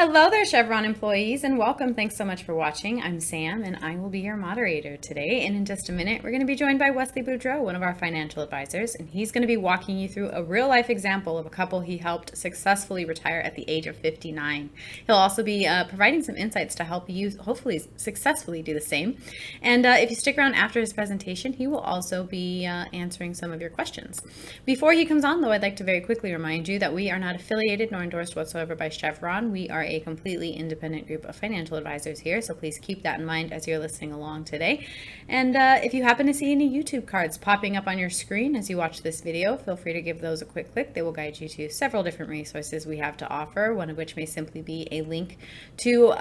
Hello there, Chevron employees, and welcome. Thanks so much for watching. I'm Sam, and I will be your moderator today. And in just a minute, we're going to be joined by Wesley Boudreaux, one of our financial advisors, and he's going to be walking you through a real-life example of a couple he helped successfully retire at the age of 59. He'll also be providing some insights to help you hopefully successfully do the same. And if you stick around after his presentation, he will also be answering some of your questions. Before he comes on, though, I'd like to very quickly remind you that we are not affiliated nor endorsed whatsoever by Chevron. We are a completely independent group of financial advisors here, so please keep that in mind as you're listening along today. And if you happen to see any YouTube cards popping up on your screen as you watch this video, feel free to give those a quick click. They will guide you to several different resources we have to offer, one of which may simply be a link to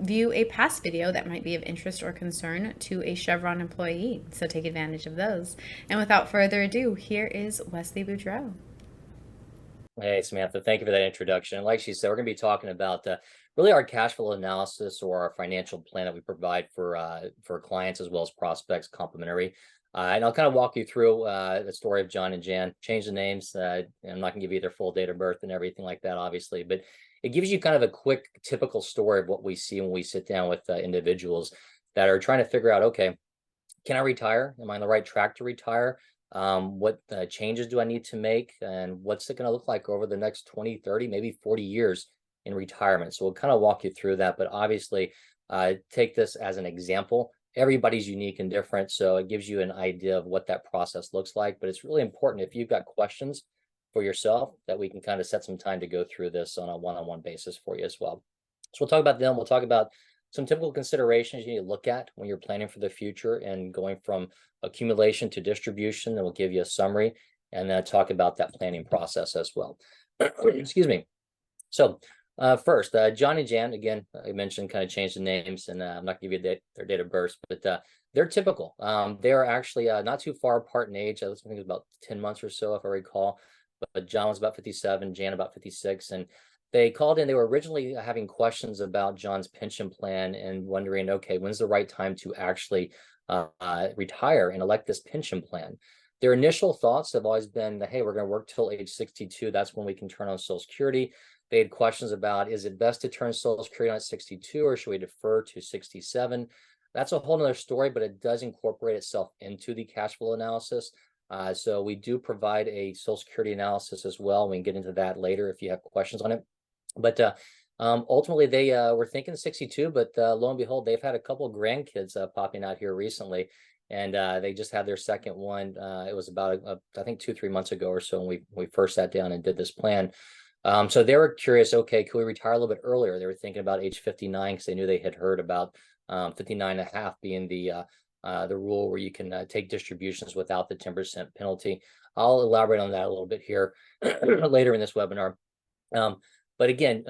view a past video that might be of interest or concern to a Chevron employee. So take advantage of those. And without further ado, here is Wesley Boudreaux. Hey, Samantha, thank you for that introduction. Like she said, we're going to be talking about really our cash flow analysis or our financial plan that we provide for clients as well as prospects, complimentary. And I'll kind of walk you through the story of John and Jan. Change the names. I'm not going to give you their full date of birth and everything like that, obviously, but it gives you kind of a quick, typical story of what we see when we sit down with individuals that are trying to figure out, okay, can I retire? Am I on the right track to retire? What changes do I need to make? And what's it going to look like over the next 20, 30, maybe 40 years in retirement? So we'll kind of walk you through that. But obviously, take this as an example. Everybody's unique and different. So it gives you an idea of what that process looks like. But it's really important if you've got questions for yourself that we can kind of set some time to go through this on a one-on-one basis for you as well. So we'll talk about them. We'll talk about some typical considerations you need to look at when you're planning for the future and going from accumulation to distribution. And we'll give you a summary and then talk about that planning process as well. Excuse me. So first, John and Jan, again, I mentioned kind of changed the names, and I'm not going to give you their date of birth, but they're typical. They are actually not too far apart in age. I think it was about 10 months or so, if I recall. But John was about 57, Jan about 56. And they called in. They were originally having questions about John's pension plan and wondering, okay, when's the right time to actually retire and elect this pension plan? Their initial thoughts have always been, hey, we're going to work till age 62. That's when we can turn on Social Security. They had questions about, is it best to turn Social Security on at 62 or should we defer to 67? That's a whole nother story, but it does incorporate itself into the cash flow analysis. So we do provide a Social Security analysis as well. We can get into that later if you have questions on it. But ultimately, they were thinking 62, but lo and behold, they've had a couple of grandkids popping out here recently, and they just had their second one. It was about, I think, 2-3 months ago or so when we first sat down and did this plan. So they were curious, okay, could we retire a little bit earlier? They were thinking about age 59 because they knew they had heard about 59 and a half being the rule where you can take distributions without the 10% penalty. I'll elaborate on that a little bit here later in this webinar. But again,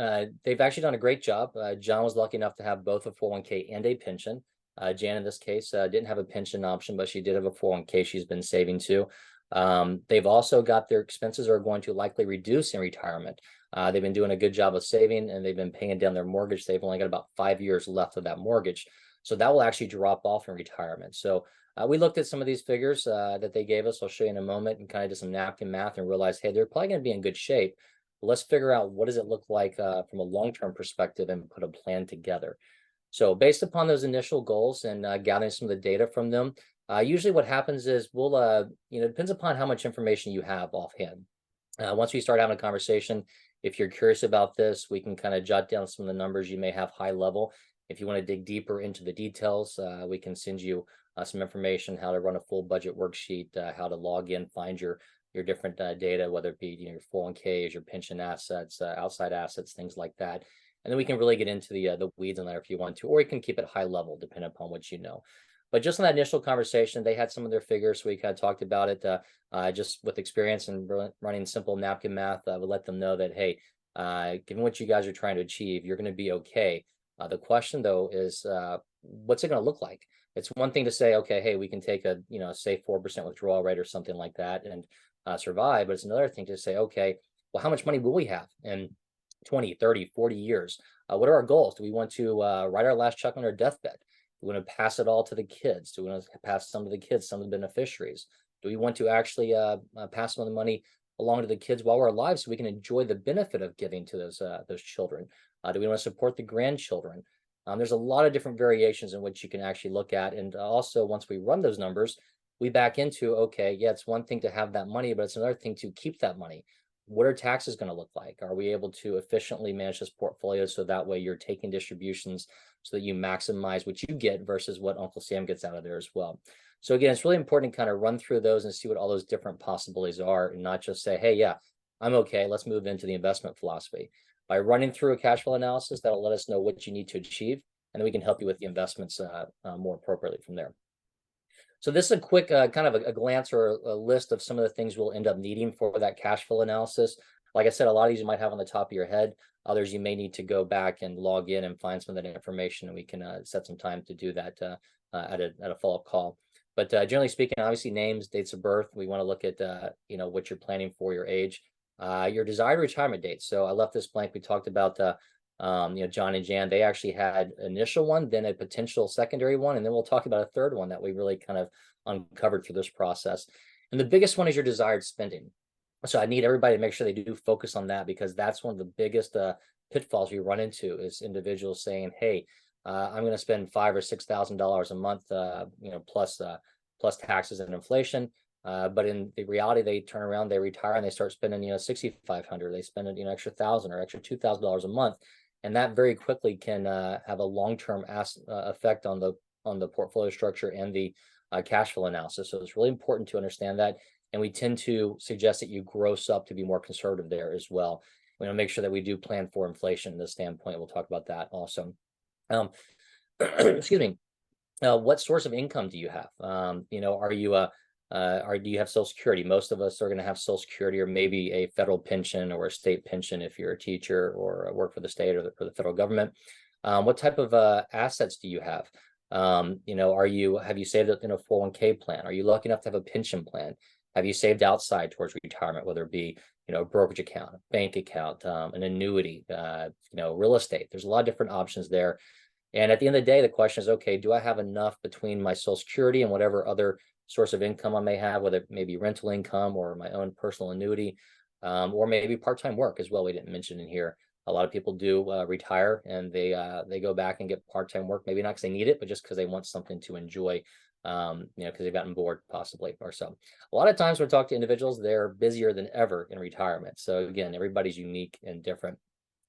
they've actually done a great job. John was lucky enough to have both a 401k and a pension. Jan, in this case, didn't have a pension option, but she did have a 401k she's been saving to. They've also got their expenses are going to likely reduce in retirement. They've been doing a good job of saving, and they've been paying down their mortgage. They've only got about 5 years left of that mortgage. So that will actually drop off in retirement. So we looked at some of these figures that they gave us. I'll show you in a moment, and kind of did some napkin math and realized, hey, they're probably going to be in good shape. Let's figure out what does it look like from a long-term perspective and put a plan together. So based upon those initial goals and gathering some of the data from them, usually what happens is we'll, it depends upon how much information you have offhand. Once we start having a conversation, if you're curious about this, we can kind of jot down some of the numbers you may have high level. If you want to dig deeper into the details, we can send you some information, how to run a full budget worksheet, how to log in, find your different data, whether it be your 401ks, your pension assets, outside assets, things like that. And then we can really get into the weeds on that if you want to, or you can keep it high level, depending upon what you know. But just in that initial conversation, they had some of their figures, so we kind of talked about it just with experience and running simple napkin math. I would let them know that, hey, given what you guys are trying to achieve, you're going to be okay. The question, though, is what's it going to look like? It's one thing to say, okay, hey, we can take a, say 4% withdrawal rate or something like that and survive. But it's another thing to say, okay, well, how much money will we have in 20, 30, 40 years? What are our goals? Do we want to write our last check on our deathbed? Do we want to pass it all to the kids? Do we want to pass some to the kids, some of the beneficiaries? Do we want to actually pass some of the money along to the kids while we're alive so we can enjoy the benefit of giving to those children? Do we want to support the grandchildren? There's a lot of different variations in which you can actually look at. And also, once we run those numbers, we back into, okay, yeah, it's one thing to have that money, but it's another thing to keep that money. What are taxes going to look like? Are we able to efficiently manage this portfolio so that way you're taking distributions so that you maximize what you get versus what Uncle Sam gets out of there as well? So again, it's really important to kind of run through those and see what all those different possibilities are, and not just say, hey, yeah, I'm okay, let's move into the investment philosophy. By running through a cash flow analysis, that'll let us know what you need to achieve, and then we can help you with the investments more appropriately from there. So this is a quick kind of a glance or a list of some of the things we'll end up needing for that cash flow analysis. Like I said, a lot of these you might have on the top of your head. Others you may need to go back and log in and find some of that information, and we can set some time to do that at a follow-up call. But generally speaking, obviously names, dates of birth. We want to look at what you're planning for, your age, your desired retirement date. So I left this blank. We talked about John and Jan. They actually had initial one, then a potential secondary one, and then we'll talk about a third one that we really kind of uncovered through this process. And the biggest one is your desired spending. So I need everybody to make sure they do focus on that, because that's one of the biggest pitfalls we run into is individuals saying, hey, I'm going to spend $5,000 or $6,000 a month, plus taxes and inflation. But in the reality, they turn around, they retire, and they start spending, $6,500. They spend extra $1,000 or extra $2,000 a month, and that very quickly can have a long-term effect on the portfolio structure and the cash flow analysis. So it's really important to understand that, and we tend to suggest that you gross up to be more conservative there as well. We want to make sure that we do plan for inflation in this standpoint. We'll talk about that also. Excuse me. What source of income do you have? Are you or do you have Social Security? Most of us are going to have Social Security, or maybe a federal pension or a state pension if you're a teacher or work for the state or for the federal government. What type of assets do you have? Have you saved up in a 401k plan? Are you lucky enough to have a pension plan? Have you saved outside towards retirement, whether it be a brokerage account, a bank account, an annuity, real estate? There's a lot of different options there. And at the end of the day, the question is, okay, do I have enough between my Social Security and whatever other source of income I may have, whether it may be rental income or my own personal annuity, or maybe part-time work as well? We didn't mention in here. A lot of people do retire, and they go back and get part-time work, maybe not because they need it, but just because they want something to enjoy, because they've gotten bored possibly or so. A lot of times when we talk to individuals, they're busier than ever in retirement. So again, everybody's unique and different.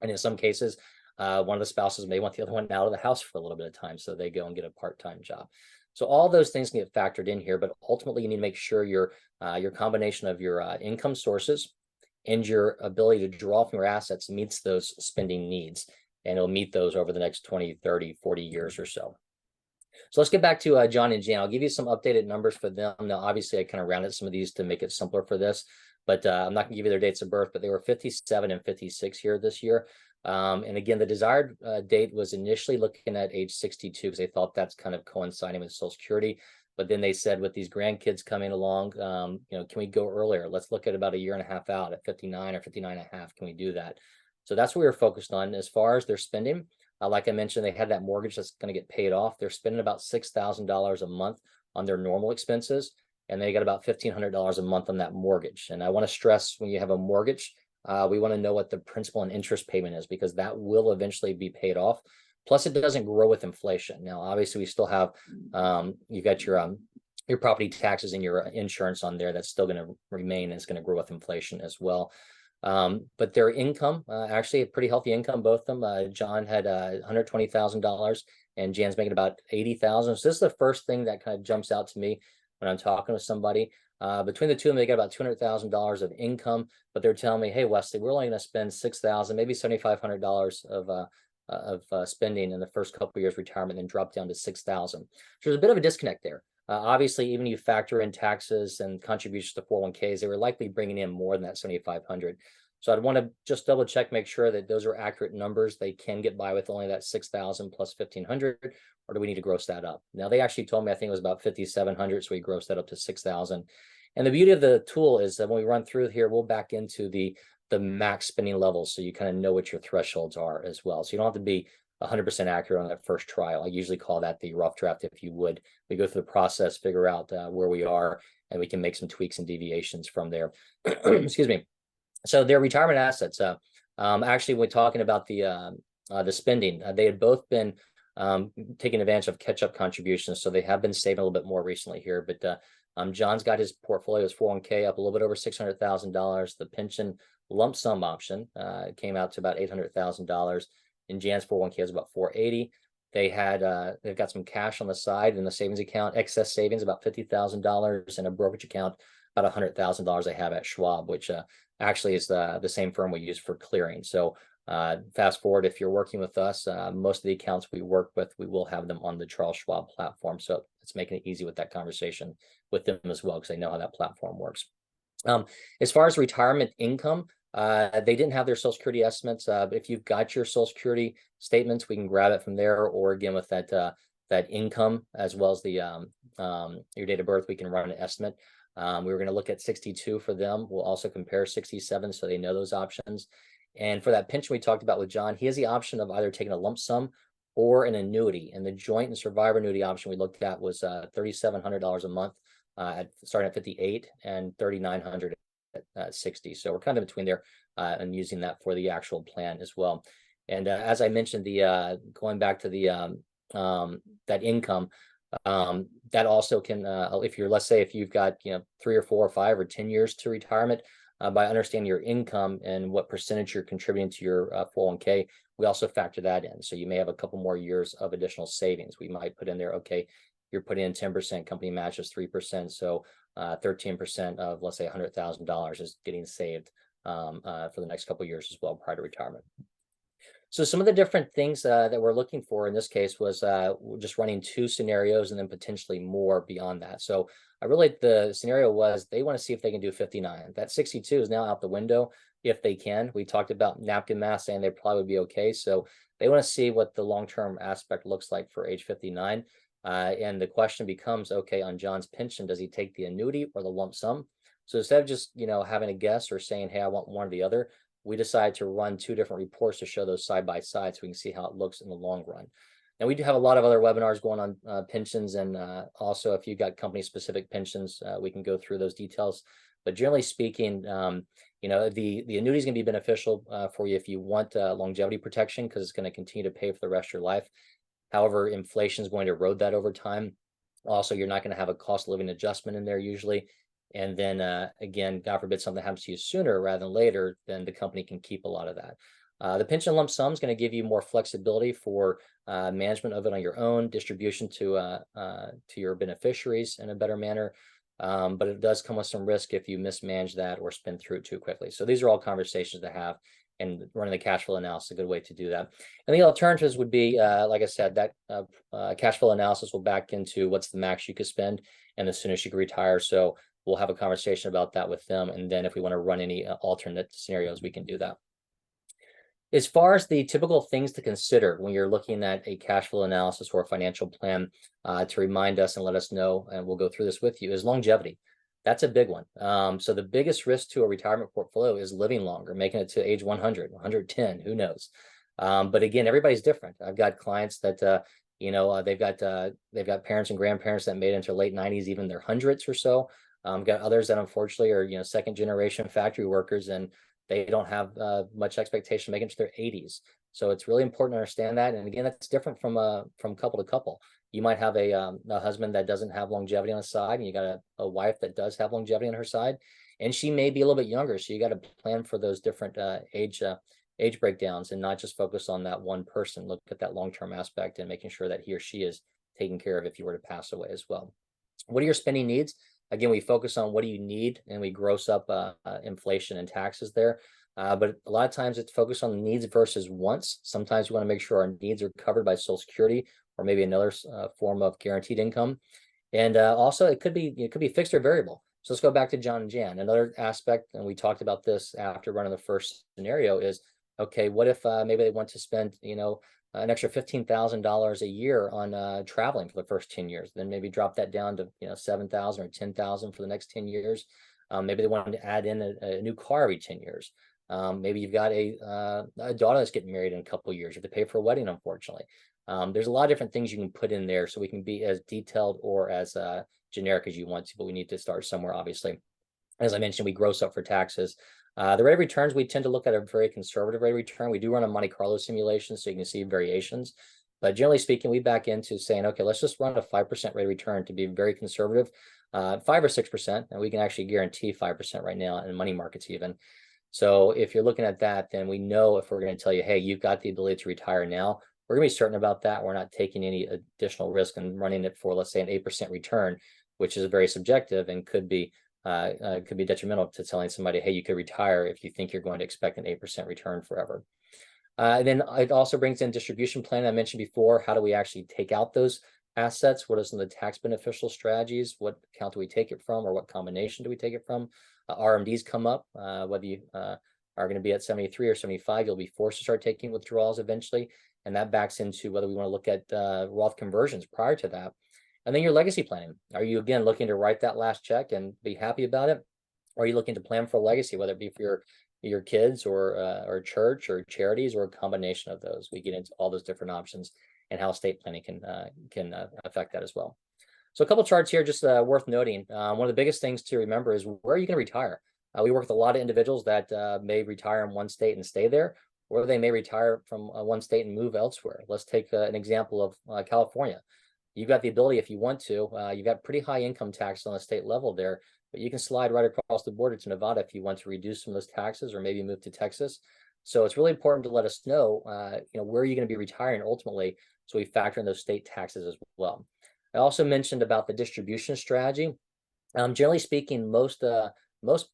And in some cases, one of the spouses may want the other one out of the house for a little bit of time, so they go and get a part-time job. So all those things can get factored in here, but ultimately you need to make sure your combination of your income sources and your ability to draw from your assets meets those spending needs, and it'll meet those over the next 20, 30, 40 years or so. So let's get back to John and Jan. I'll give you some updated numbers for them. Now, obviously, I kind of rounded some of these to make it simpler for this, but I'm not going to give you their dates of birth, but they were 57 and 56 here this year. And again, the desired date was initially looking at age 62 because they thought that's kind of coinciding with Social Security. But then they said, with these grandkids coming along, can we go earlier? Let's look at about a year and a half out at 59 or 59 and a half. Can we do that? So that's what we were focused on. As far as their spending, like I mentioned, they had that mortgage that's going to get paid off. They're spending about $6,000 a month on their normal expenses, and they got about $1,500 a month on that mortgage. And I want to stress, when you have a mortgage, we want to know what the principal and interest payment is, because that will eventually be paid off. Plus, it doesn't grow with inflation. Now, obviously, we still have, you got your property taxes and your insurance on there. That's still going to remain, and it's going to grow with inflation as well. But their income, actually a pretty healthy income, both of them. John had $120,000 and Jan's making about $80,000. So this is the first thing that kind of jumps out to me when I'm talking with somebody. Between the two of them, they got about $200,000 of income, but they're telling me, hey, Wesley, we're only going to spend $6,000, maybe $7,500 of spending in the first couple of years retirement, then drop down to $6,000. So there's a bit of a disconnect there. Obviously, even if you factor in taxes and contributions to 401ks, they were likely bringing in more than that $7,500. So I'd want to just double check, make sure that those are accurate numbers. They can get by with only that $6,000 plus $1,500, or do we need to gross that up? Now, they actually told me, I think it was about $5,700, so we grossed that up to $6,000. And the beauty of the tool is that when we run through here, we'll back into the max spending levels, so you kind of know what your thresholds are as well. So you don't have to be 100% accurate on that first trial. I usually call that the rough draft, if you would. We go through the process, figure out where we are, and we can make some tweaks and deviations from there. Excuse me. So their retirement assets, actually, we're talking about the the spending. They had both been taking advantage of catch-up contributions, so they have been saving a little bit more recently here. But John's got his portfolio, his 401k up a little bit over $600,000. The pension lump sum option came out to about $800,000. And Jan's 401k is about 480. They've got some cash on the side in the savings account, excess savings about $50,000, and a brokerage account about $100,000 they have at Schwab, which actually is the same firm we use for clearing. So fast forward, if you're working with us, most of the accounts we work with, we will have them on the Charles Schwab platform. So it's making it easy with that conversation with them as well, because they know how that platform works. As far as retirement income, they didn't have their Social Security estimates. But if you've got your Social Security statements, we can grab it from there, or again with that income as well as the your date of birth, we can run an estimate. We were going to look at 62 for them. We'll also compare 67, so they know those options. And for that pension we talked about with John, he has the option of either taking a lump sum or an annuity. And the joint and survivor annuity option we looked at was $3,700 a month, starting at 58, and $3,900 at 60. So we're kind of in between there, and using that for the actual plan as well. And as I mentioned, the going back to the that income, that also can, if you're, let's say, if you've got 3 or 4 or 5 or 10 years to retirement, by understanding your income and what percentage you're contributing to your 401k, we also factor that in. So you may have a couple more years of additional savings. We might put in there, okay, you're putting in 10%, company matches 3%, so 13% of, let's say, $100,000 is getting saved for the next couple of years as well prior to retirement. So some of the different things that we're looking for in this case was just running 2 scenarios and then potentially more beyond that. So I really, the scenario was they want to see if they can do 59. That 62 is now out the window if they can. We talked about napkin math saying they probably would be okay. So they want to see what the long-term aspect looks like for age 59. And the question becomes, okay, on John's pension, does he take the annuity or the lump sum? So instead of just, having a guess or saying, hey, I want one or the other, we decided to run 2 different reports to show those side by side so we can see how it looks in the long run. And we do have a lot of other webinars going on pensions, and also if you've got company specific pensions, we can go through those details. But generally speaking, the annuity is going to be beneficial for you if you want longevity protection, because it's going to continue to pay for the rest of your life. However, inflation is going to erode that over time. Also, you're not going to have a cost of living adjustment in there usually. And then again, God forbid something happens to you sooner rather than later, then the company can keep a lot of that. The pension lump sum is going to give you more flexibility for management of it on your own, distribution to your beneficiaries in a better manner. But it does come with some risk if you mismanage that or spend through it too quickly. So these are all conversations to have, and running the cash flow analysis is a good way to do that. And the alternatives would be, like I said, that cash flow analysis will back into what's the max you could spend and the soonest you could retire. So we'll have a conversation about that with them. And then if we want to run any alternate scenarios, we can do that. As far as the typical things to consider when you're looking at a cash flow analysis or a financial plan, to remind us and let us know, and we'll go through this with you, is longevity. That's a big one. So the biggest risk to a retirement portfolio is living longer, making it to age 100, 110, who knows? But again, everybody's different. I've got clients that, they've got parents and grandparents that made it into late 90s, even their hundreds or so. Got others that unfortunately are, second generation factory workers, and they don't have much expectation making it to their 80s. So it's really important to understand that. And again, that's different from couple to couple. You might have a husband that doesn't have longevity on his side, and you got a wife that does have longevity on her side, and she may be a little bit younger. So you got to plan for those different age breakdowns, and not just focus on that one person. Look at that long-term aspect and making sure that he or she is taken care of if you were to pass away as well. What are your spending needs? Again, we focus on what do you need, and we gross up inflation and taxes there. But a lot of times it's focused on needs versus wants. Sometimes we want to make sure our needs are covered by Social Security or maybe another form of guaranteed income. And also it could be fixed or variable. So let's go back to John and Jan. Another aspect, and we talked about this after running the first scenario, is, okay, what if maybe they want to spend, an extra $15,000 a year on traveling for the first 10 years, then maybe drop that down to, 7,000 or 10,000 for the next 10 years. Maybe they wanted to add in a new car every 10 years. Maybe you've got a daughter that's getting married in a couple of years. You have to pay for a wedding, unfortunately. There's a lot of different things you can put in there, so we can be as detailed or as generic as you want to, but we need to start somewhere, obviously. As I mentioned, we gross up for taxes. The rate of returns, we tend to look at a very conservative rate of return. We do run a Monte Carlo simulation, so you can see variations. But generally speaking, we back into saying, okay, let's just run a 5% rate of return to be very conservative, 5 or 6%, and we can actually guarantee 5% right now in money markets even. So if you're looking at that, then we know if we're going to tell you, hey, you've got the ability to retire now, we're going to be certain about that. We're not taking any additional risk and running it for, let's say, an 8% return, which is very subjective and could be detrimental to telling somebody, hey, you could retire if you think you're going to expect an 8% return forever. And then it also brings in distribution plan. I mentioned before, how do we actually take out those assets? What are some of the tax beneficial strategies? What account do we take it from, or what combination do we take it from? RMDs come up, whether you are going to be at 73 or 75, you'll be forced to start taking withdrawals eventually. And that backs into whether we want to look at Roth conversions prior to that. And then your legacy planning. Are you, again, looking to write that last check and be happy about it? Or are you looking to plan for a legacy, whether it be for your kids or church or charities, or a combination of those? We get into all those different options and how estate planning can affect that as well. So a couple charts here, just worth noting. One of the biggest things to remember is, where are you going to retire? We work with a lot of individuals that may retire in one state and stay there, or they may retire from one state and move elsewhere. Let's take an example of California. You've got the ability, if you want to, you've got pretty high income tax on the state level there, but you can slide right across the border to Nevada if you want to reduce some of those taxes, or maybe move to Texas. So it's really important to let us know, where are you going to be retiring ultimately, so we factor in those state taxes as well. I also mentioned about the distribution strategy. Generally speaking, most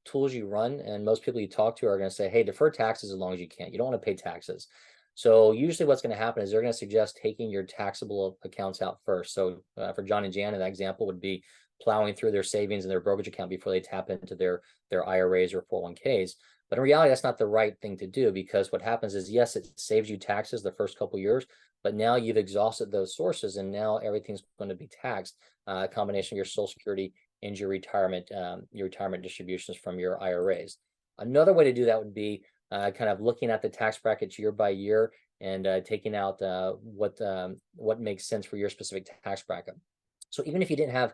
tools you run and most people you talk to are going to say, hey, defer taxes as long as you can. You don't want to pay taxes. So usually what's going to happen is they're going to suggest taking your taxable accounts out first. So for John and Jan, that example would be plowing through their savings and their brokerage account before they tap into their IRAs or 401ks. But in reality, that's not the right thing to do, because what happens is, yes, it saves you taxes the first couple of years, but now you've exhausted those sources, and now everything's going to be taxed. A combination of your Social Security and your retirement distributions from your IRAs. Another way to do that would be kind of looking at the tax brackets year by year and taking out what makes sense for your specific tax bracket. So even if you didn't have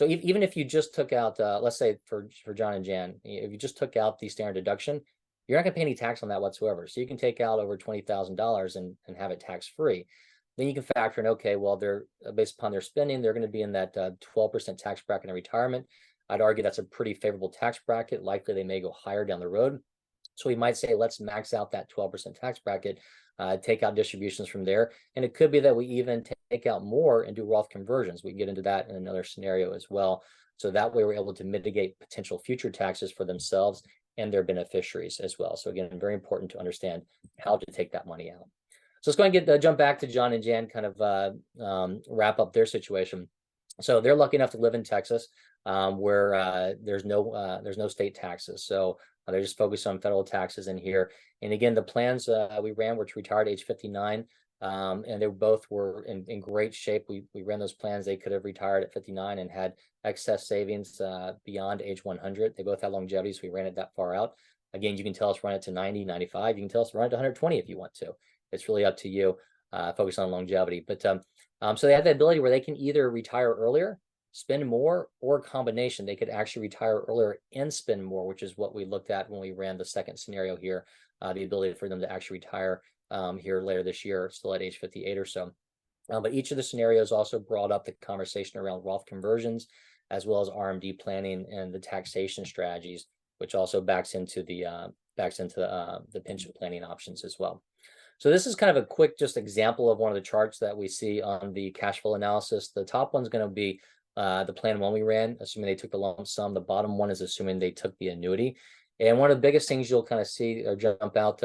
even if you just took out, let's say for John and Jan, if you just took out the standard deduction, you're not going to pay any tax on that whatsoever. So you can take out over $20,000 and have it tax free. Then you can factor in, okay, well, they're based upon their spending, they're going to be in that 12% tax bracket in retirement. I'd argue that's a pretty favorable tax bracket. Likely they may go higher down the road. So we might say, let's max out that 12% tax bracket, take out distributions from there. And it could be that we even take out more and do Roth conversions. We can get into that in another scenario as well. So that way we're able to mitigate potential future taxes for themselves and their beneficiaries as well. So again, very important to understand how to take that money out. So let's go ahead and jump back to John and Jan, kind of wrap up their situation. So they're lucky enough to live in Texas, where there's no state taxes. So they're just focused on federal taxes in here. And again, the plans we ran were to retire at age 59, and they both were in great shape. We ran those plans. They could have retired at 59 and had excess savings beyond age 100. They both had longevity, so we ran it that far out. Again, you can tell us run it to 90, 95. You can tell us run it to 120 if you want to. It's really up to you. Focus on longevity. But so they have the ability where they can either retire earlier, spend more, or a combination. They could actually retire earlier and spend more, which is what we looked at when we ran the second scenario here, the ability for them to actually retire here later this year, still at age 58 or so. But each of the scenarios also brought up the conversation around Roth conversions, as well as RMD planning and the taxation strategies, which also backs into the pension planning options as well. So this is kind of a quick just example of one of the charts that we see on the cash flow analysis. The top one's going to be the plan one we ran, assuming they took the lump sum. The bottom one is assuming they took the annuity. And one of the biggest things you'll kind of see or jump out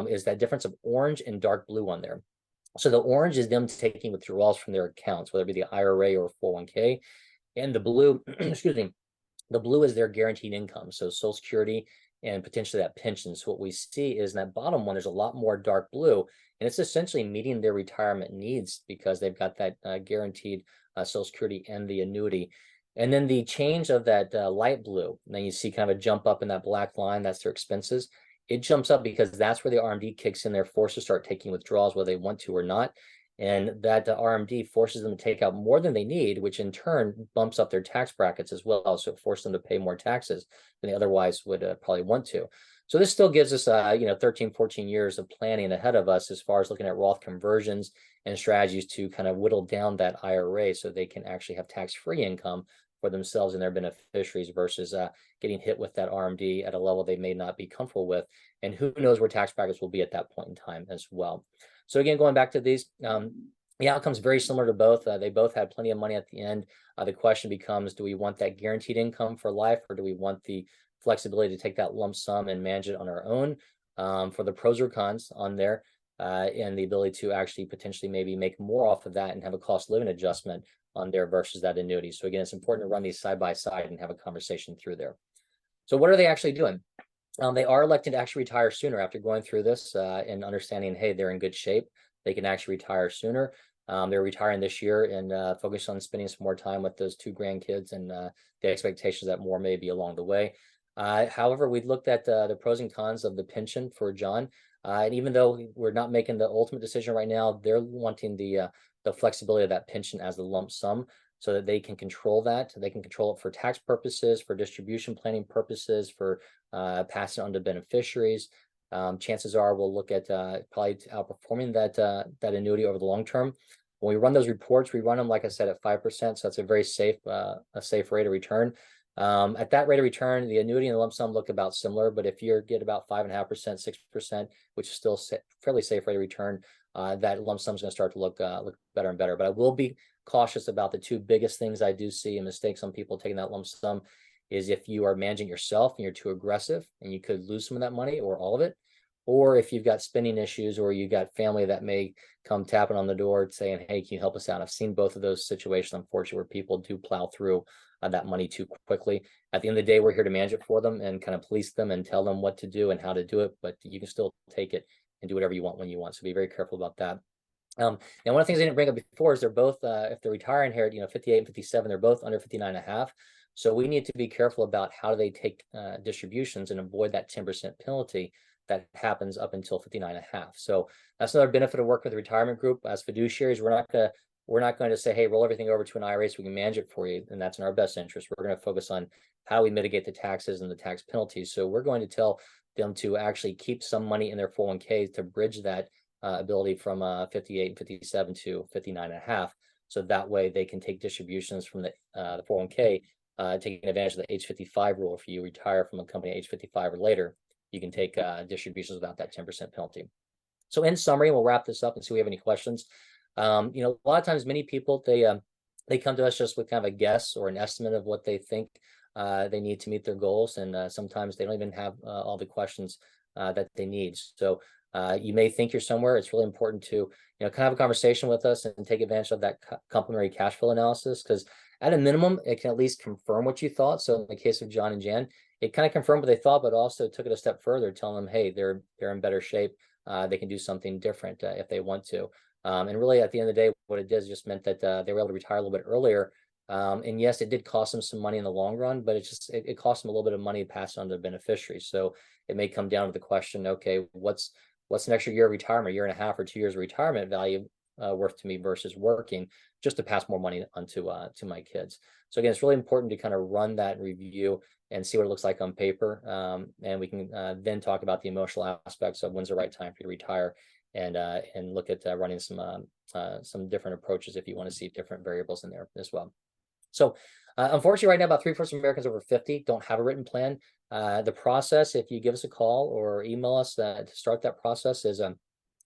is that difference of orange and dark blue on there. So the orange is them taking withdrawals from their accounts, whether it be the IRA or 401k. And the blue, excuse me, the blue is their guaranteed income. So Social Security and potentially that pension. So what we see is in that bottom one, there's a lot more dark blue, and it's essentially meeting their retirement needs because they've got that guaranteed Social Security and the annuity. And then the change of that light blue, and then you see kind of a jump up in that black line, that's their expenses. It jumps up because that's where the RMD kicks in. They're forced to start taking withdrawals whether they want to or not. And that RMD forces them to take out more than they need, which in turn bumps up their tax brackets as well. So it forces them to pay more taxes than they otherwise would probably want to. So this still gives us, 13, 14 years of planning ahead of us as far as looking at Roth conversions and strategies to kind of whittle down that IRA so they can actually have tax-free income for themselves and their beneficiaries versus getting hit with that RMD at a level they may not be comfortable with. And who knows where tax brackets will be at that point in time as well. So again, going back to these, the outcome's very similar to both. They both had plenty of money at the end. The question becomes, do we want that guaranteed income for life, or do we want the flexibility to take that lump sum and manage it on our own? For the pros or cons on there, and the ability to actually potentially maybe make more off of that and have a cost of living adjustment on there versus that annuity. So again, it's important to run these side by side and have a conversation through there. So what are they actually doing? They are elected to actually retire sooner after going through this and understanding, hey, they're in good shape. They can actually retire sooner. They're retiring this year and focus on spending some more time with those 2 grandkids and the expectations that more may be along the way. However, we looked at the pros and cons of the pension for John. And even though we're not making the ultimate decision right now, they're wanting the flexibility of that pension as the lump sum so that they can control that. They can control it for tax purposes, for distribution planning purposes, for passing on to beneficiaries. Chances are we'll look at probably outperforming that annuity over the long term. When we run those reports, we run them, like I said, at 5%. So that's a very safe rate of return. At that rate of return, the annuity and the lump sum look about similar, but if you get about 5.5%, 6%, which is still fairly safe rate of return, that lump sum is going to start to look better and better. But I will be cautious about the 2 biggest things I do see and mistakes on people taking that lump sum is if you are managing yourself and you're too aggressive and you could lose some of that money or all of it, or if you've got spending issues or you got family that may come tapping on the door saying, hey, can you help us out? I've seen both of those situations, unfortunately, where people do plow through that money too quickly. At the end of the day, we're here to manage it for them and kind of police them and tell them what to do and how to do it, but you can still take it and do whatever you want when you want. So be very careful about that. And one of the things I didn't bring up before is they're both, if they retire and inherit, 58 and 57, they're both under 59 and a half. So we need to be careful about how do they take distributions and avoid that 10% penalty that happens up until 59 and a half. So that's another benefit of working with the retirement group. As fiduciaries, we're not going to say, hey, roll everything over to an IRA so we can manage it for you. And that's in our best interest. We're going to focus on how we mitigate the taxes and the tax penalties. So we're going to tell them to actually keep some money in their 401k to bridge that ability from 58 and 57 to 59 and a half. So that way they can take distributions from the 401k, taking advantage of the age 55 rule. If you retire from a company age 55 or later, you can take distributions without that 10% penalty. So in summary, we'll wrap this up and see if we have any questions. A lot of times, many people, they come to us just with kind of a guess or an estimate of what they think they need to meet their goals. And sometimes they don't even have all the questions that they need. So you may think you're somewhere. It's really important to, kind of have a conversation with us and take advantage of that complementary cash flow analysis, because at a minimum, it can at least confirm what you thought. So in the case of John and Jan, it kind of confirmed what they thought, but also took it a step further, telling them, hey, they're in better shape. They can do something different if they want to. And really, at the end of the day, what it did just meant that they were able to retire a little bit earlier. And yes, it did cost them some money in the long run, but it cost them a little bit of money to pass on to the beneficiaries. So it may come down to the question, okay, what's an extra year of retirement, 1.5 years or 2 years of retirement value worth to me versus working just to pass more money onto to my kids. So again, it's really important to kind of run that review and see what it looks like on paper. And we can then talk about the emotional aspects of when's the right time for you to retire, and look at running some different approaches if you want to see different variables in there as well. So unfortunately, right now, about 3/4 of Americans over 50 don't have a written plan. The process, if you give us a call or email us to start that process, is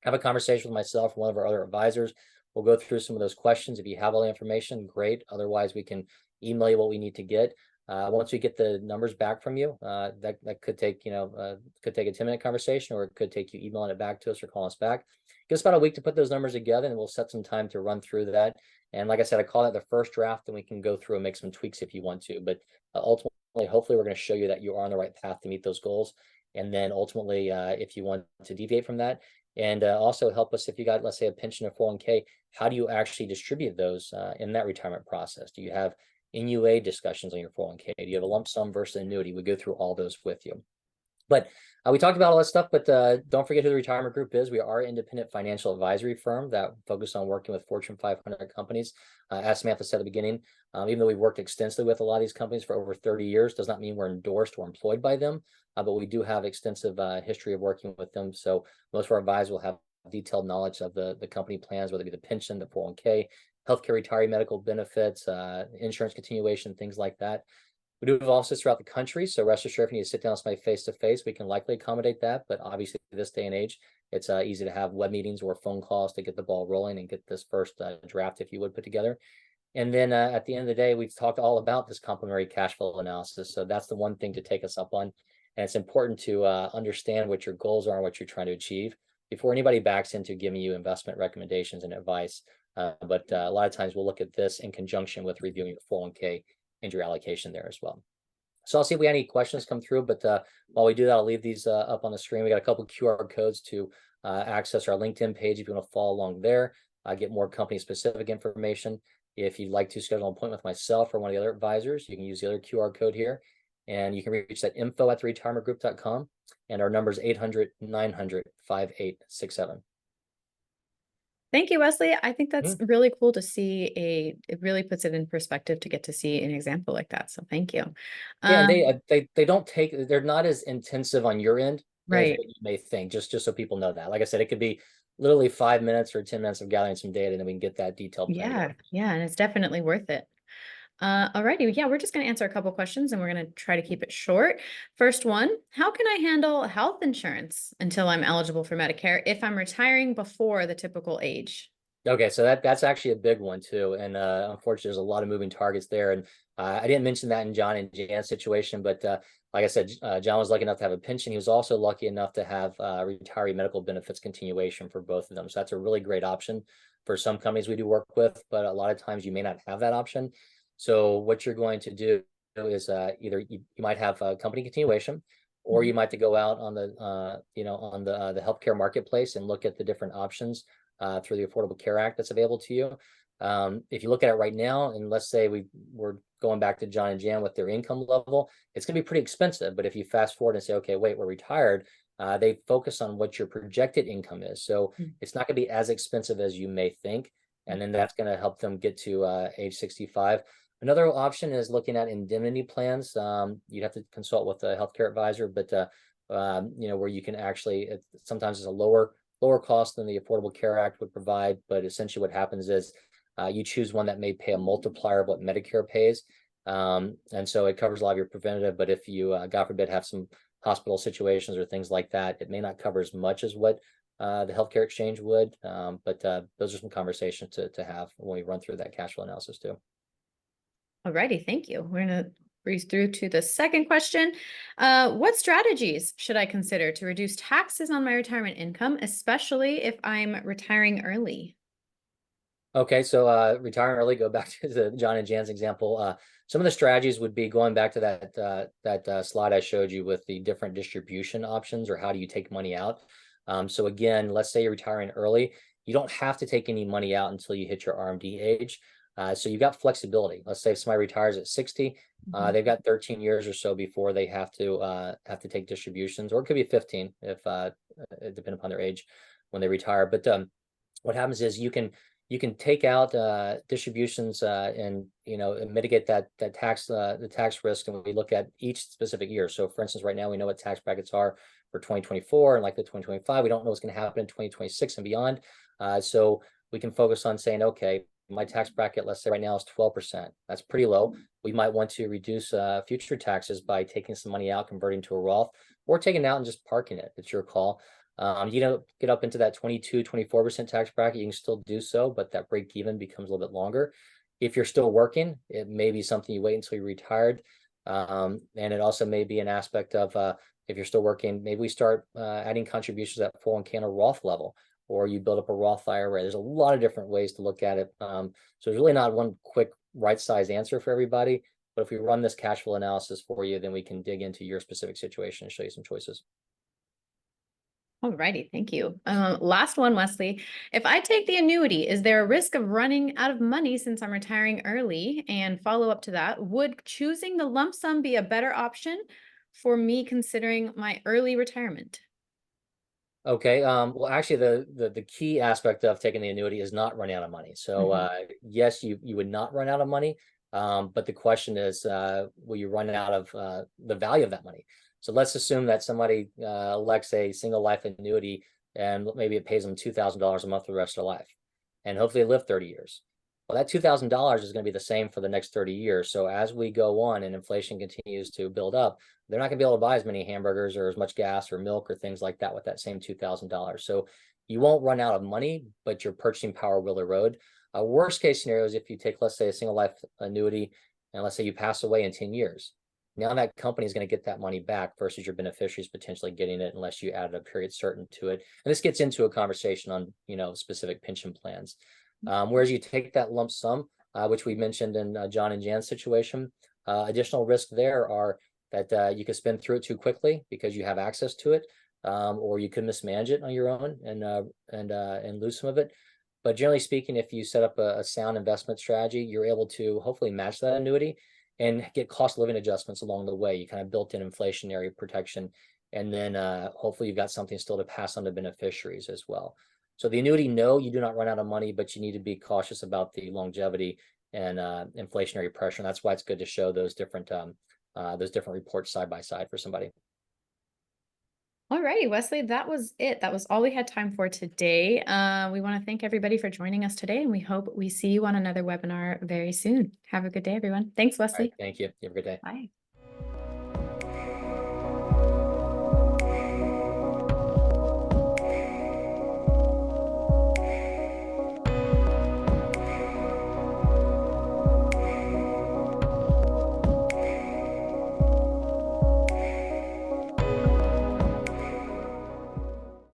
have a conversation with myself or one of our other advisors. We'll go through some of those questions. If you have all the information, great. Otherwise, we can email you what we need to get. Once we get the numbers back from you, that could take, could take a 10-minute conversation, or it could take you emailing it back to us or calling us back. Give us about a week to put those numbers together, and we'll set some time to run through that. And like I said, I call that the first draft, and we can go through and make some tweaks if you want to. But ultimately, hopefully, we're going to show you that you are on the right path to meet those goals. And then ultimately, if you want to deviate from that, and also help us if you got, let's say, a pension or 401k, how do you actually distribute those in that retirement process? Do you have NUA discussions on your 401k? Do you have a lump sum versus annuity? We go through all those with you. But we talked about all that stuff, but don't forget who the retirement group is. We are an independent financial advisory firm that focus on working with Fortune 500 companies. As Samantha said at the beginning, even though we've worked extensively with a lot of these companies for over 30 years, does not mean we're endorsed or employed by them, but we do have extensive history of working with them. So most of our advisors will have detailed knowledge of the company plans, whether it be the pension, the 401k, healthcare, retiree medical benefits, insurance continuation, things like that. We do have offices throughout the country, so rest assured, if you need to sit down with somebody face to face, we can likely accommodate that. But obviously, this day and age, it's easy to have web meetings or phone calls to get the ball rolling and get this first draft, if you would, put together. And then at the end of the day, we've talked all about this complementary cash flow analysis. So that's the one thing to take us up on. And it's important to understand what your goals are and what you're trying to achieve before anybody backs into giving you investment recommendations and advice. But a lot of times we'll look at this in conjunction with reviewing your 401k and your allocation there as well. So I'll see if we have any questions come through, but while we do that, I'll leave these up on the screen. We got a couple QR codes to access our LinkedIn page if you want to follow along there, get more company specific information. If you'd like to schedule an appointment with myself or one of the other advisors, you can use the other QR code here, and you can reach that info@retirementgroup.com, and our number is 800-900-5867. Thank you, Wesley. I think that's really cool to see it really puts it in perspective to get to see an example like that. So thank you. Yeah, and they don't take, they're not as intensive on your end as Right. what you may think, just so people know that. Like I said, it could be literally 5 minutes or 10 minutes of gathering some data, and then we can get that detailed plan Yeah. together. Yeah. And it's definitely worth it. Alrighty. Yeah, we're just going to answer a couple questions and we're going to try to keep it short. First one, how can I handle health insurance until I'm eligible for Medicare if I'm retiring before the typical age? Okay, so that's actually a big one too, and unfortunately, there's a lot of moving targets there. And I didn't mention that in John and Jan's situation, but like I said, John was lucky enough to have a pension. He was also lucky enough to have retiree medical benefits continuation for both of them. So that's a really great option for some companies we do work with, but a lot of times you may not have that option. So what you're going to do is either you might have a company continuation, or you might have to go out on the on the healthcare marketplace and look at the different options through the Affordable Care Act that's available to you. If you look at it right now, and let's say we're going back to John and Jan with their income level, it's going to be pretty expensive. But if you fast forward and say, okay, wait, we're retired, they focus on what your projected income is. So it's not going to be as expensive as you may think. And then that's going to help them get to age 65. Another option is looking at indemnity plans. You'd have to consult with a healthcare advisor, but where you can actually, sometimes it's a lower cost than the Affordable Care Act would provide. But essentially what happens is you choose one that may pay a multiplier of what Medicare pays. And so it covers a lot of your preventative, but if you, God forbid, have some hospital situations or things like that, it may not cover as much as what the healthcare exchange would. But those are some conversations to have when we run through that cash flow analysis too. Alrighty, thank you. We're going to breeze through to the second question. What strategies should I consider to reduce taxes on my retirement income, especially if I'm retiring early? Okay, so retiring early, go back to the John and Jan's example. Some of the strategies would be going back to that slide I showed you with the different distribution options, or how do you take money out. So again, let's say you're retiring early. You don't have to take any money out until you hit your RMD age. So you've got flexibility. Let's say if somebody retires at 60, they've got 13 years or so before they have to take distributions, or it could be 15 if depending upon their age when they retire. But what happens is you can take out distributions and mitigate that tax the tax risk, and we look at each specific year. So for instance, right now we know what tax brackets are for 2024 and like the 2025. We don't know what's going to happen in 2026 and beyond. So we can focus on saying, okay, my tax bracket, let's say right now, is 12%. That's pretty low. We might want to reduce future taxes by taking some money out, converting to a Roth, or taking it out and just parking it. It's your call. Get up into that 22, 24% tax bracket, you can still do so, but that break even becomes a little bit longer. If you're still working, it may be something you wait until you're retired. And it also may be an aspect of if you're still working, maybe we start adding contributions at 401k and a Roth level, or you build up a Roth IRA. There's a lot of different ways to look at it. So there's really not one quick right size answer for everybody. But if we run this cash flow analysis for you, then we can dig into your specific situation and show you some choices. Alrighty, thank you. Last one, Wesley. If I take the annuity, is there a risk of running out of money since I'm retiring early? And follow up to that, would choosing the lump sum be a better option for me considering my early retirement? Okay. Well, actually, the key aspect of taking the annuity is not running out of money. So, Mhm. yes, you would not run out of money. But the question is, will you run out of the value of that money? So let's assume that somebody elects a single life annuity, and maybe it pays them $2,000 a month for the rest of their life, and hopefully they live 30 years. Well, that $2,000 is going to be the same for the next 30 years. So as we go on and inflation continues to build up, they're not going to be able to buy as many hamburgers or as much gas or milk or things like that with that same $2,000. So you won't run out of money, but your purchasing power will erode. Worst case scenario is if you take, let's say, a single life annuity, and let's say you pass away in 10 years. Now that company is going to get that money back versus your beneficiaries potentially getting it unless you added a period certain to it. And this gets into a conversation on, specific pension plans. Whereas you take that lump sum, which we mentioned in John and Jan's situation, additional risk there are that you could spend through it too quickly because you have access to it, or you could mismanage it on your own and lose some of it. But generally speaking, if you set up a sound investment strategy, you're able to hopefully match that annuity and get cost of living adjustments along the way. You kind of built in inflationary protection, and then hopefully you've got something still to pass on to beneficiaries as well. So the annuity, no, you do not run out of money, but you need to be cautious about the longevity and inflationary pressure. And that's why it's good to show those different reports side by side for somebody. All righty, Wesley, that was it. That was all we had time for today. We want to thank everybody for joining us today, and we hope we see you on another webinar very soon. Have a good day, everyone. Thanks, All right, Wesley. thank you. You have a good day. Bye.